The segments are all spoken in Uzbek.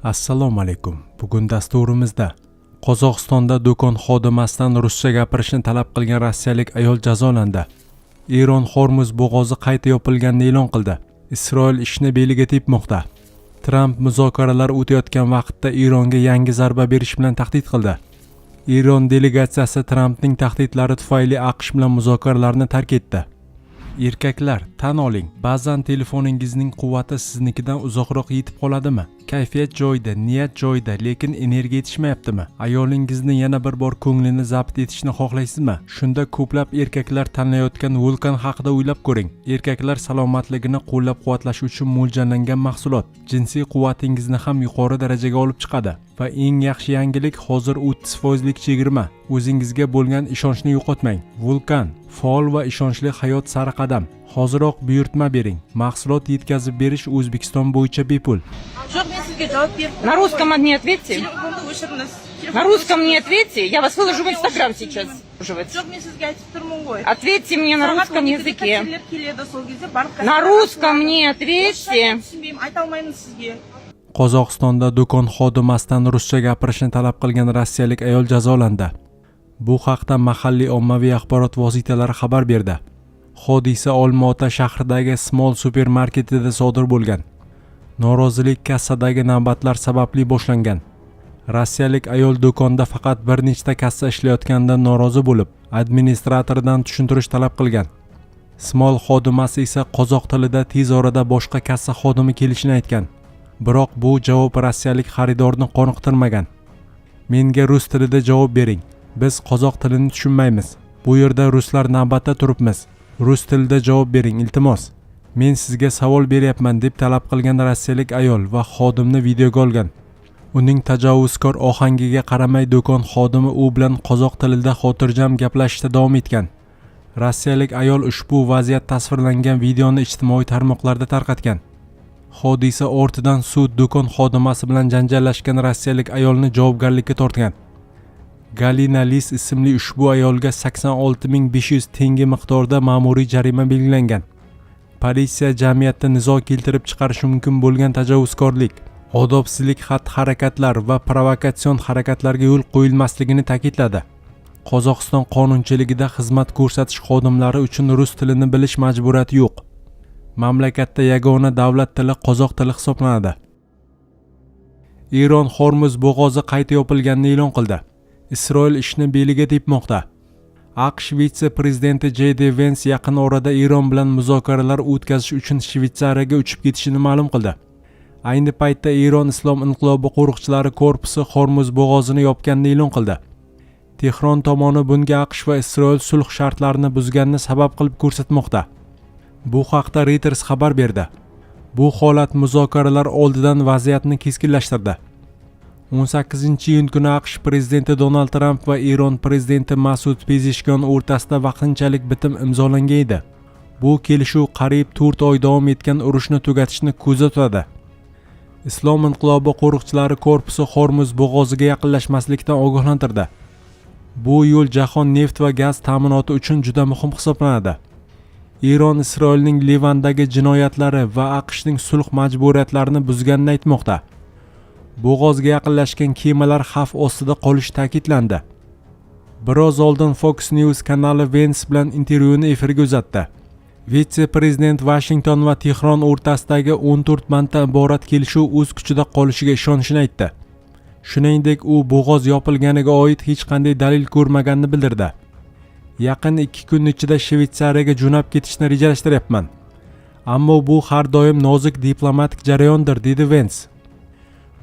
Assalomu alaykum. Bugun dasturimizda Qozog'istonda do'kon xodimasidan ruscha gapirishni talab qilgan rossiyalik ayol jazolandi. Eron Hormuz bo'g'ozi qayta yopilganini e'lon qildi. Isroil ishni beliga tepmoqda. Tramp muzokaralar o'tayotgan vaqtda Eronga yangi zarba berish bilan tahdid qildi. Eron delegatsiyasi Trampning tahdidlari tufayli AQSh bilan muzokaralarni tark etdi. Erkaklar, tan oling, ba'zan telefoningizning quvvati siznikidan uzoqroq yetib qoladimi? Kayfiyat joyida, niyat joyida, lekin energiya yetishmayaptimi? Ayolingizni yana bir bor ko'nglini zabt etishni xohlaysizmi? Shunda ko'plab erkaklar tanlayotgan vulkan haqida o'ylab ko'ring. Erkaklar salomatligini qo'llab-quvvatlash uchun mo'ljallangan mahsulot. Jinsiy quvvatingizni ham yuqori darajaga olib chiqadi. Va eng yaxshi yangilik hozir 30% chegirma. O'zingizga bo'lgan ishonchni yo'qotmang. Vulkan faol va ishonchli hayot sari qadam. Hoziroq buyurtma bering. Mahsulot yetkazib berish O'zbekiston bo'yicha bepul. На русском не ответьте. На русском не ответьте. Я вас выложу в Инстаграм сейчас. Ответьте мне на русском языке. На русском не ответьте. Qozog'istonda do'kon xodimasidan ruscha gapirishni talab qilgan rossiyalik ayol jazolandi. Bu haqda mahalliy ommaviy axborot vositalari xabar berdi. Hodisa Olmaota shahridagi Smol supermarketida sodir bo'lgan. Norozilik kassadagi navbatlar sababli boshlangan. Rossiyalik ayol do'konda faqat bir nechta kassa ishlayotganidan norozi bo'lib, administratordan tushuntirish talab qilgan. Smol xodimasi esa qozoq tilida tez orada boshqa kassa xodimi kelishini aytgan. Biroq bu javob rossiyalik xaridorni qoniqtirmagan. Menga rus tilida javob bering. Biz qozoq tilini tushunmaymiz. Bu yerda ruslar navbatda turibmiz. Rus tilida javob bering, iltimos. Men sizga savol beryapman deb talab qilgan rossiyalik ayol va xodimni videoga olgan. Uning tajovuzkor ohangiga qaramay do'kon xodimi u bilan qozoq tilida xotirjam gaplashishda davom etgan. Rossiyalik ayol ushbu vaziyat tasvirlangan videoni ijtimoiy tarmoqlarda tarqatgan. Hodisa ortidan sud do'kon xodimasi bilan janjallashgan rossiyalik ayolni javobgarlikka tortgan. Galina Lis ismli ushbu ayolga 86.500 tenge miqdorida ma'muriy jarima belgilangan. Politsiya jamiyatda nizo keltirib chiqarishi mumkin bo'lgan tajovuzkorlik, odobsizlik xatti-harakatlar va provokatsion harakatlarga yo'l qo'yilmasligini ta'kidladi. Qozog'iston qonunchiligida xizmat ko'rsatish xodimlari uchun rus tilini bilish majburiyati yo'q. Mamlakatda yagona davlat tili qozoq tili hisoblanadi. Eron Hormuz bo'g'ozi qayta yopilganini e'lon qildi. Isroil ishni beliga tepmoqda. AQSh vitse-prezidenti J.D. Vance yaqin orada Eron bilan muzokaralar o'tkazish uchun Shvetsariyaga uchib ketishini ma'lum qildi. Ayni paytda Eron Islom inqilobi qo'riqchilari korpusi Hormuz bo'g'ozini yopganini e'lon qildi. Tehron tomoni bunga AQSh va Isroil sulh shartlarini buzganini sabab qilib ko'rsatmoqda. Bu haqda Reuters xabar berdi. Bu holat muzokaralar oldidan vaziyatni keskinlashtirdi. 18-iyun kuni AQSh prezidenti Donald Tramp va Eron prezidenti Masud Pezeshkian o'rtasida vaqtinchalik bitim imzolangan edi. Bu kelishuv qariyb 4 oy davom etgan urushni tugatishni ko'zda tutadi. Islom inqilobi qo'riqchilari korpusi Hormuz bo'g'oziga yaqinlashmaslikdan ogohlantirdi. Bu yo'l jahon neft va gaz ta'minoti uchun juda muhim hisoblanadi. Eron Isroilning Livandagi jinoyatlari va AQShning sulh majburiyatlarini buzganini aytmoqda. Bo'g'ozga yaqinlashgan kemalar xavf ostida qolishi ta'kidlandi. Biroz oldin Fox News kanali Vance bilan intervyuni efirga uzatdi. Vitse-prezident Washington va Tehron o'rtasidagi 14 banddan iborat kelishuv o'z kuchida qolishiga ishonishini aytdi. Shuningdek, u bo'g'oz yopilganiga oid hech qanday dalil ko'rmaganini bildirdi. Yaqin 2 kun ichida Shvetsariyaga jo'nab ketishni rejalashtiryapman. Ammo bu har doim nozik diplomatik jarayondir, dedi Vance.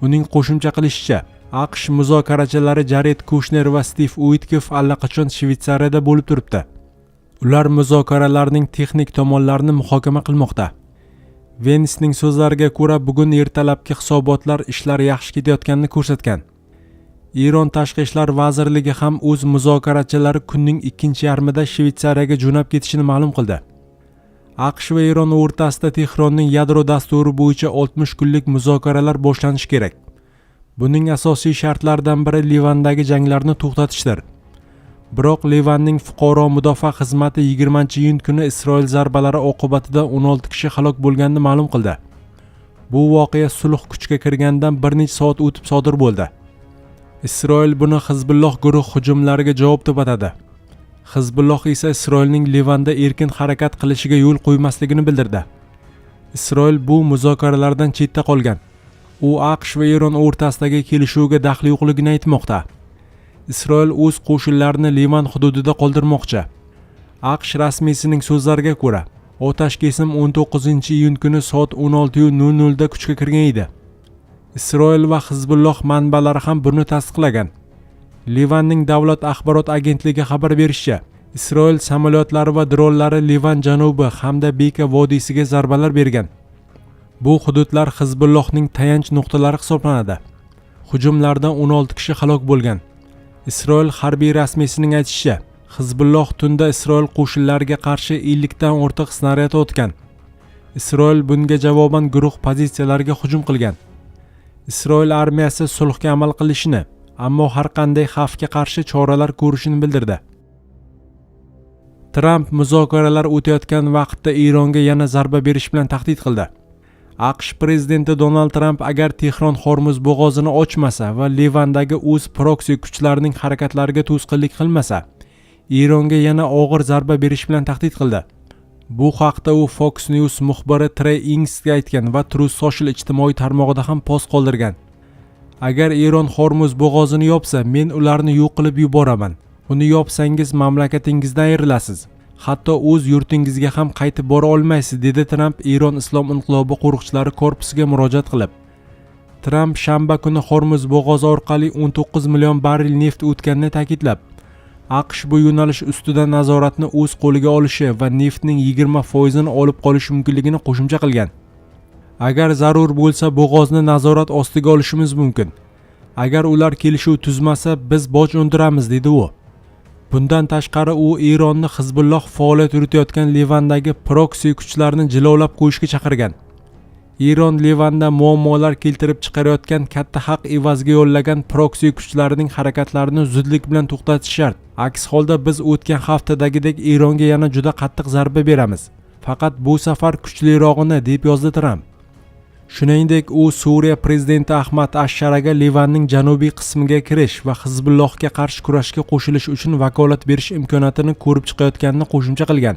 Uning qo'shimcha qilishicha, AQSh muzokarachilari Jared Kushner va Steve Witkoff allaqachon Shvetsariyada bo'lib turibdi. Ular muzokaralarning texnik tomonlarini muhokama qilmoqda. Vence'ning so'zlariga ko'ra, bugun ertalabki hisobotlar ishlar yaxshi ketayotganini ko'rsatgan. Eron tashqi ishlar vazirligi ham o'z muzokarachilari kunning ikkinchi yarmida Shvetsariyaga jo'nab ketishini ma'lum qildi. AQSh va Eron o'rtasida Tehronning yadro dasturi bo'yicha 60 kunlik muzokaralar boshlanishi kerak. Buning asosiy shartlaridan biri Livandagi janglarni to'xtatishdir. Biroq Livanning fuqaro mudofaa xizmati 20-iyun kuni Isroil zarbalari oqibatida 16 kishi halok bo'lganini ma'lum qildi. Bu voqea sulh kuchga kirgandan bir necha soat o'tib sodir bo'ldi. Isroil buni Hizbulloh guruh hujumlariga javob deb atadi. Hizbulloh esa Isroilning Livanda erkin harakat qilishiga yo'l qo'ymasligini bildirdi. Isroil bu muzokaralardan chetda qolgan. U AQSh va Eron o'rtasidagi kelishuvga daxli yo'qligini aytmoqda. Isroil o'z qo'shinlarini Livan hududida qoldirmoqchi. AQSh rasmiysining so'zlariga ko'ra, otash kesim 19-iyun kuni soat 16:00 da kuchga kirgan edi. Isroil va Hizbulloh manbalari ham buni tasdiqlagan. Livanning davlat axborot agentligi xabar berishicha, Isroil samolyotlari va dronlari Livan janubi hamda Beka vodiysiga zarbalar bergan. Bu hududlar Hizbullohning tayanch nuqtalari hisoblanadi. Hujumlardan 16 kishi halok bo'lgan. Isroil harbiy rasmiysining aytishicha, Hizbulloh tunda Isroil qo'shinlariga qarshi 50 dan ortiq snaryad otgan. Isroil bunga javoban guruh pozitsiyalariga hujum qilgan. Isroil armiyasi sulhga amal qilishini, ammo har qanday xavfga qarshi choralar ko'rishini bildirdi. Tramp muzokaralar o'tayotgan vaqtda Eronga yana zarba berish bilan tahdid qildi. AQSh prezidenti Donald Tramp agar Tehron Hormuz bo'g'ozini ochmasa va Livandagi o'z proksi kuchlarining harakatlariga to'sqinlik qilmasa, Eronga yana og'ir zarba berish bilan tahdid qildi. Bu haqda u Fox News muxbiri Trey Ingsga aytgan va Truth Social ijtimoiy tarmog'ida ham post qoldirgan. Agar Eron Hormuz bo'g'ozini yopsa, men ularni yo'q qilib yuboraman. Uni yopsangiz mamlakatingizdan ayrilasiz. Hatto o'z yurtingizga ham qaytib bora olmaysiz, dedi Tramp Eron Islom inqilobi qo'riqchilari korpusiga murojaat qilib. Tramp shanba kuni Hormuz bo'g'ozi orqali 19 million barrel neft o'tganini ta'kidlab, AQSh bu yo'nalish ustidan nazoratni o'z qo'liga olishi va neftning 20% olib qolish mumkinligini qo'shimcha qilgan. Agar zarur bo'lsa, bo'g'ozni nazorat ostiga olishimiz mumkin. Agar ular kelishuv tuzmasa, biz boj undiramiz, dedi u. Bundan tashqari u Eronni Hizbulloh faoliyat yuritayotgan Livandagi proksi kuchlarni jilovlab qo'yishga chaqirgan. Eron Livanda muammolar keltirib chiqarayotgan katta haq evaziga yo'llagan proksi kuchlarining harakatlarini zudlik bilan to'xtatish shart. Aks holda biz o'tgan haftadagidek Eronga yana juda qattiq zarba beramiz. Faqat bu safar kuchlirog'ini, deb yozdi Tramp. Shuningdek, u Suriya prezidenti Ahmad Ash-Sharaga Livanning janubiy qismiga kirish va Hizbullohga qarshi kurashga qo'shilish uchun vakolat berish imkoniyatini ko'rib chiqayotganini qo'shimcha qilgan.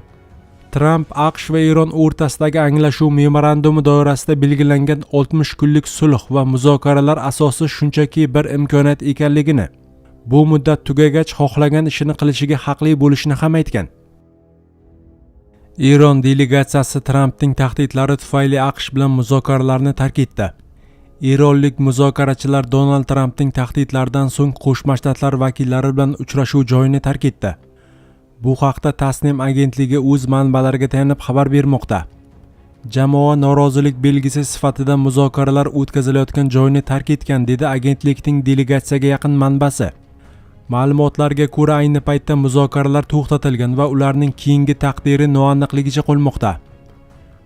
Tramp AQSh va Eron o'rtasidagi anglashuv memorandumi doirasida belgilangan 60 kunlik sulh va muzokaralar asosi shunchaki bir imkoniyat ekanligini, bu muddat tugagach xohlagan ishini qilishiga haqli bo'lishini ham aytgan. Eron delegatsiyasi Trampning tahdidlari tufayli AQSh bilan muzokaralarni tark etdi. Eronlik muzokarachilar Donald Trampning tahdidlaridan so'ng Qo'shma Shtatlar vakillari bilan uchrashuv joyini tark etdi. Bu haqda Tasnim agentligi o'z manbalariga tayanib xabar bermoqda. Jamoa norozilik belgisi sifatida muzokaralar o'tkazilayotgan joyni tark etgan, dedi agentlikning delegatsiyaga yaqin manbasi. Ma'lumotlarga ko'ra, ayni paytda muzokaralar to'xtatilgan va ularning keyingi taqdiri noaniqligicha qolmoqda.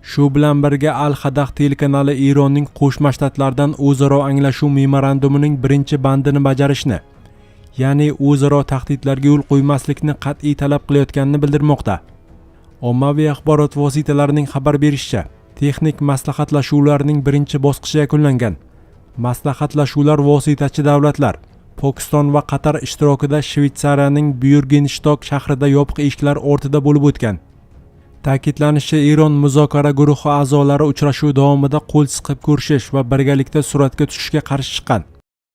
Shu bilan birga Al-Hadah telekanali Eronning Qo'shma Shtatlardan o'zaro anglashuv memorandumining birinchi bandini bajarishni, ya'ni o'zaro tahdidlarga yo'l qo'ymaslikni qat'iy talab qilayotganini bildirmoqda. Ommaviy axborot vositalarining xabar berishicha, texnik maslahatlashuvlarning birinchi bosqichi yakunlangan. Maslahatlashuvlar vositachi davlatlar Pokiston va Qatar ishtirokida Shvetsariyaning Byorgenstock shahrida yopiq eshiklar ortida bo'lib o'tgan. Ta'kidlanishicha, Eron muzokara guruhi a'zolari uchrashuv davomida qo'l siqib ko'rishish va birgalikda suratga tushishga qarshi chiqqan.